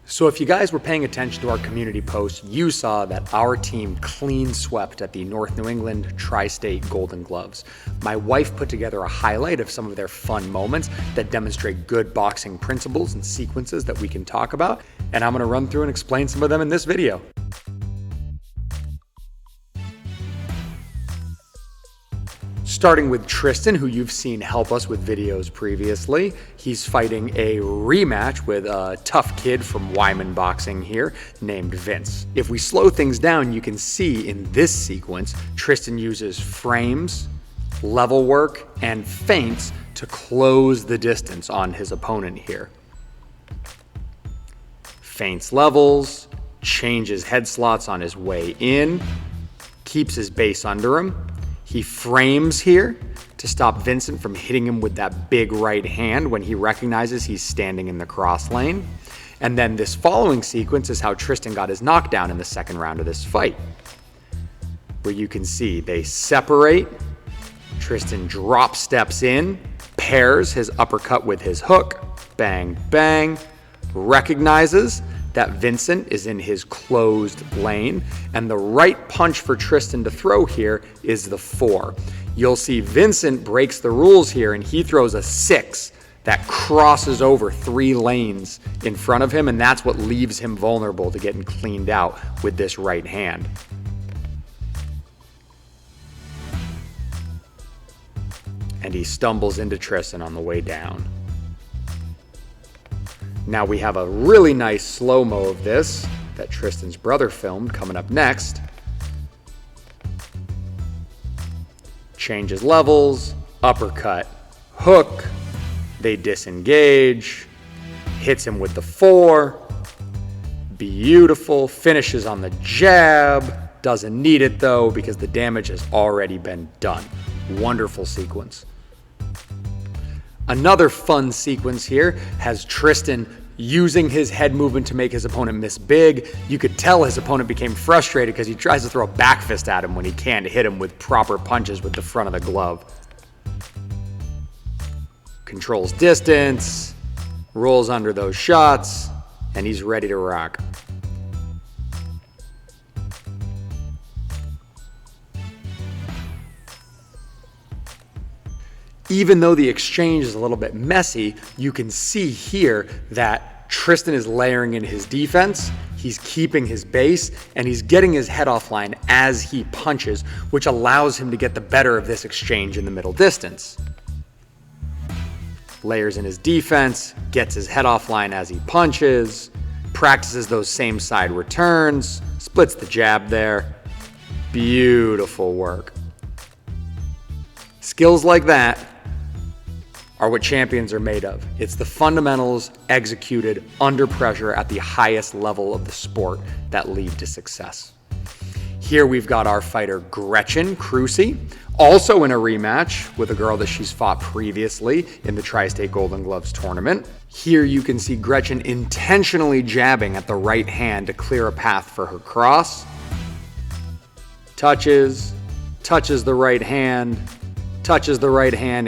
So if you guys were paying attention to our community post, you saw that our team clean swept at the North New England Tri-State Golden Gloves. My wife put together a highlight of some of their fun moments that demonstrate good boxing principles and sequences that we can talk about, and I'm going to run through and explain some of them in this video. Starting with Tristan, who you've seen help us with videos previously. He's fighting a rematch with a tough kid from Wyman Boxing here named Vince. If we slow things down, you can see in this sequence, Tristan uses frames, level work, and feints to close the distance on his opponent here. Feints levels, changes head slots on his way in, keeps his base under him. He frames here to stop Vincent from hitting him with that big right hand when he recognizes he's standing in the cross lane. And then this following sequence is how Tristan got his knockdown in the second round of this fight, where you can see they separate. Tristan drop steps in, pairs his uppercut with his hook, bang, bang, recognizes that Vincent is in his closed lane, and the right punch for Tristan to throw here is the 4. You'll see Vincent breaks the rules here, and he throws a 6 that crosses over 3 lanes in front of him, and that's what leaves him vulnerable to getting cleaned out with this right hand. And he stumbles into Tristan on the way down. Now we have a really nice slow-mo of this that Tristan's brother filmed coming up next. Changes levels, uppercut, hook, they disengage, hits him with the 4, beautiful, finishes on the jab, doesn't need it though because the damage has already been done. Wonderful sequence. Another fun sequence here has Tristan using his head movement to make his opponent miss big. You could tell his opponent became frustrated because he tries to throw a back fist at him when he can't hit him with proper punches with the front of the glove. Controls distance, rolls under those shots, and he's ready to rock. Even though the exchange is a little bit messy, you can see here that Tristan is layering in his defense, he's keeping his base, and he's getting his head offline as he punches, which allows him to get the better of this exchange in the middle distance. Layers in his defense, gets his head offline as he punches, practices those same side returns, splits the jab there. Beautiful work. Skills like that are what champions are made of. It's the fundamentals executed under pressure at the highest level of the sport that lead to success. Here we've got our fighter Gretchen Crucy, also in a rematch with a girl that she's fought previously in the Tri-State Golden Gloves tournament. Here you can see Gretchen intentionally jabbing at the right hand to clear a path for her cross. Touches the right hand,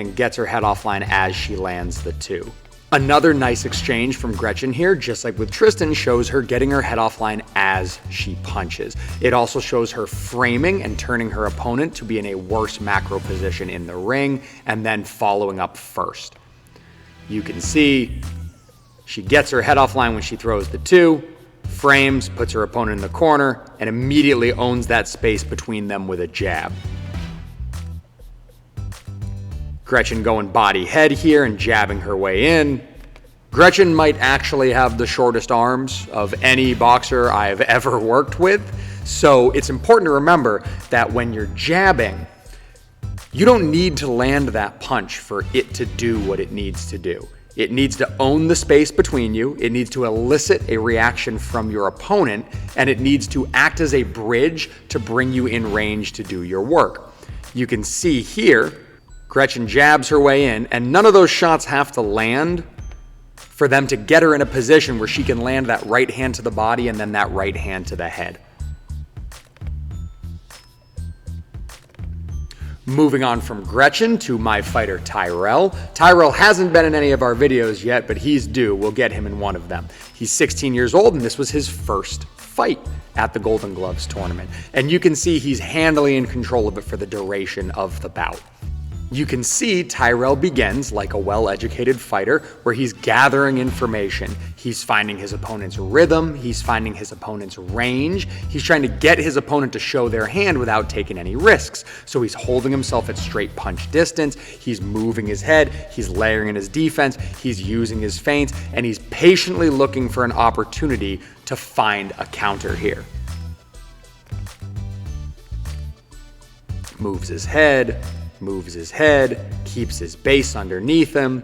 and gets her head offline as she lands the 2. Another nice exchange from Gretchen here, just like with Tristan, shows her getting her head offline as she punches. It also shows her framing and turning her opponent to be in a worse macro position in the ring, and then following up first. You can see she gets her head offline when she throws the 2, frames, puts her opponent in the corner, and immediately owns that space between them with a jab. Gretchen going body head here and jabbing her way in. Gretchen might actually have the shortest arms of any boxer I've ever worked with. So it's important to remember that when you're jabbing, you don't need to land that punch for it to do what it needs to do. It needs to own the space between you. It needs to elicit a reaction from your opponent, and it needs to act as a bridge to bring you in range to do your work. You can see here, Gretchen jabs her way in, and none of those shots have to land for them to get her in a position where she can land that right hand to the body and then that right hand to the head. Moving on from Gretchen to my fighter Tyrell. Tyrell hasn't been in any of our videos yet, but he's due. We'll get him in one of them. He's 16 years old, and this was his first fight at the Golden Gloves tournament. And you can see he's handily in control of it for the duration of the bout. You can see Tyrell begins like a well-educated fighter where he's gathering information. He's finding his opponent's rhythm. He's finding his opponent's range. He's trying to get his opponent to show their hand without taking any risks. So he's holding himself at straight punch distance. He's moving his head. He's layering in his defense. He's using his feints, and he's patiently looking for an opportunity to find a counter here. Moves his head, keeps his base underneath him,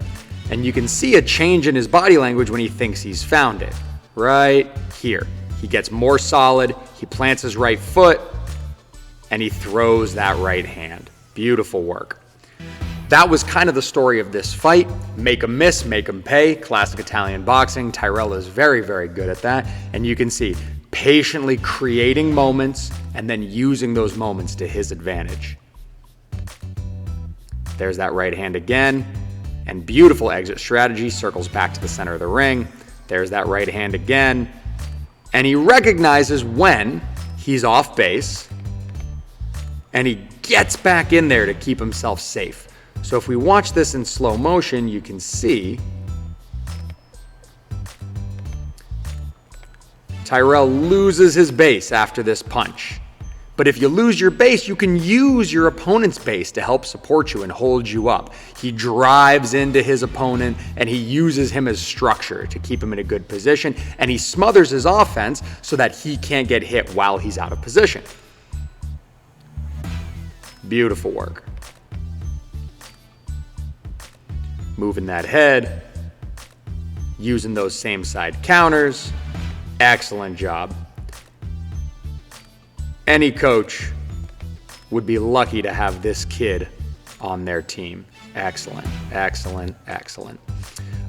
and you can see a change in his body language when he thinks he's found it. Right here. He gets more solid, he plants his right foot, and he throws that right hand. Beautiful work. That was kind of the story of this fight. Make him miss, make him pay. Classic Italian boxing. Tyrell is very, very good at that, and you can see patiently creating moments and then using those moments to his advantage. There's that right hand again, and beautiful exit strategy, circles back to the center of the ring. There's that right hand again, and he recognizes when he's off base, and he gets back in there to keep himself safe. So if we watch this in slow motion, you can see Tyrell loses his base after this punch. But if you lose your base, you can use your opponent's base to help support you and hold you up. He drives into his opponent and he uses him as structure to keep him in a good position, and he smothers his offense so that he can't get hit while he's out of position. Beautiful work. Moving that head, using those same side counters. Excellent job. Any coach would be lucky to have this kid on their team. Excellent, excellent, excellent.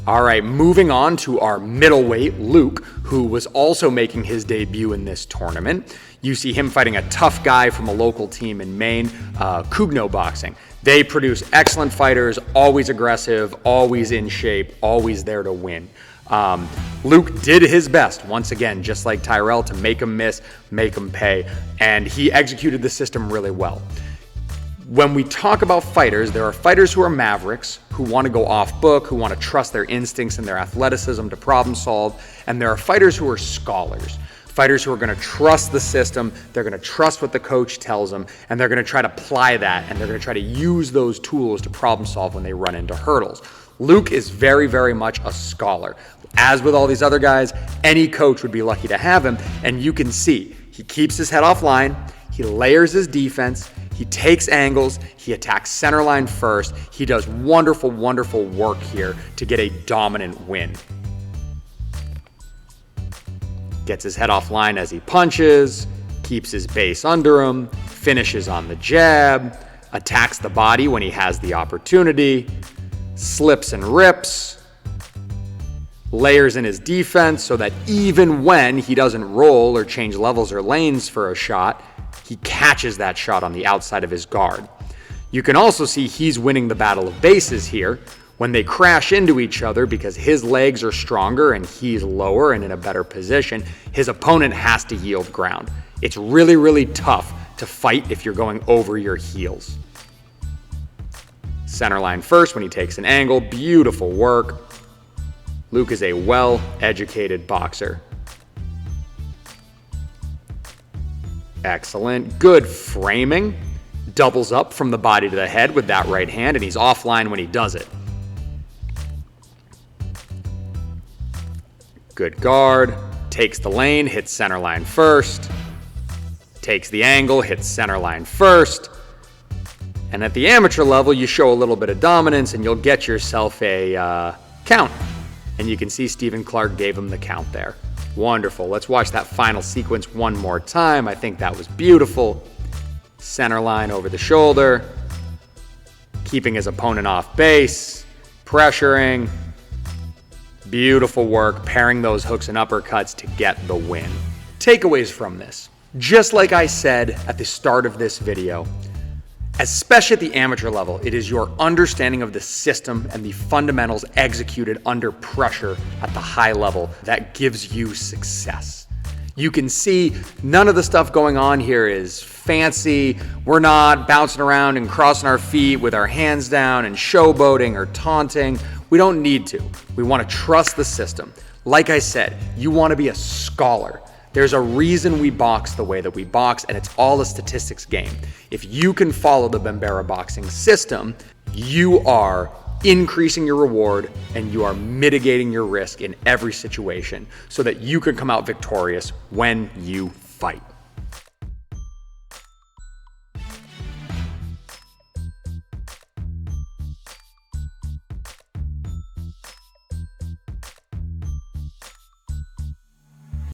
All right, moving on to our middleweight, Luke, who was also making his debut in this tournament. You see him fighting a tough guy from a local team in Maine, Kugno Boxing. They produce excellent fighters, always aggressive, always in shape, always there to win. Luke did his best, once again, just like Tyrell, to make him miss, make him pay, and he executed the system really well. When we talk about fighters, there are fighters who are mavericks, who want to go off book, who want to trust their instincts and their athleticism to problem solve, and there are fighters who are scholars. Fighters who are going to trust the system, they're going to trust what the coach tells them, and they're going to try to apply that, and they're going to try to use those tools to problem solve when they run into hurdles. Luke is very, very much a scholar. As with all these other guys, any coach would be lucky to have him, and you can see he keeps his head offline, he layers his defense, he takes angles, he attacks center line first, he does wonderful, wonderful work here to get a dominant win. Gets his head offline as he punches, keeps his base under him, finishes on the jab, attacks the body when he has the opportunity, slips and rips, layers in his defense so that even when he doesn't roll or change levels or lanes for a shot, he catches that shot on the outside of his guard. You can also see he's winning the battle of bases here when they crash into each other because his legs are stronger and he's lower and in a better position. His opponent has to yield ground. It's really, really tough to fight if you're going over your heels. Center line first when he takes an angle. Beautiful work. Luke is a well-educated boxer. Excellent. Good framing. Doubles up from the body to the head with that right hand, and he's offline when he does it. Good guard. Takes the lane, hits center line first. Takes the angle, hits center line first. And at the amateur level, you show a little bit of dominance and you'll get yourself a count. And you can see Stephen Clark gave him the count there. Wonderful. Let's watch that final sequence one more time. I think that was beautiful. Center line over the shoulder. Keeping his opponent off base. Pressuring. Beautiful work. Pairing those hooks and uppercuts to get the win. Takeaways from this. Just like I said at the start of this video, Especially at the amateur level, it is your understanding of the system and the fundamentals executed under pressure at the high level that gives you success. You can see none of the stuff going on here is fancy. We're not bouncing around and crossing our feet with our hands down and showboating or taunting. We don't need to. We want to trust the system. Like I said, you want to be a scholar. There's a reason we box the way that we box, and it's all a statistics game. If you can follow the Bambera boxing system, you are increasing your reward and you are mitigating your risk in every situation so that you can come out victorious when you fight.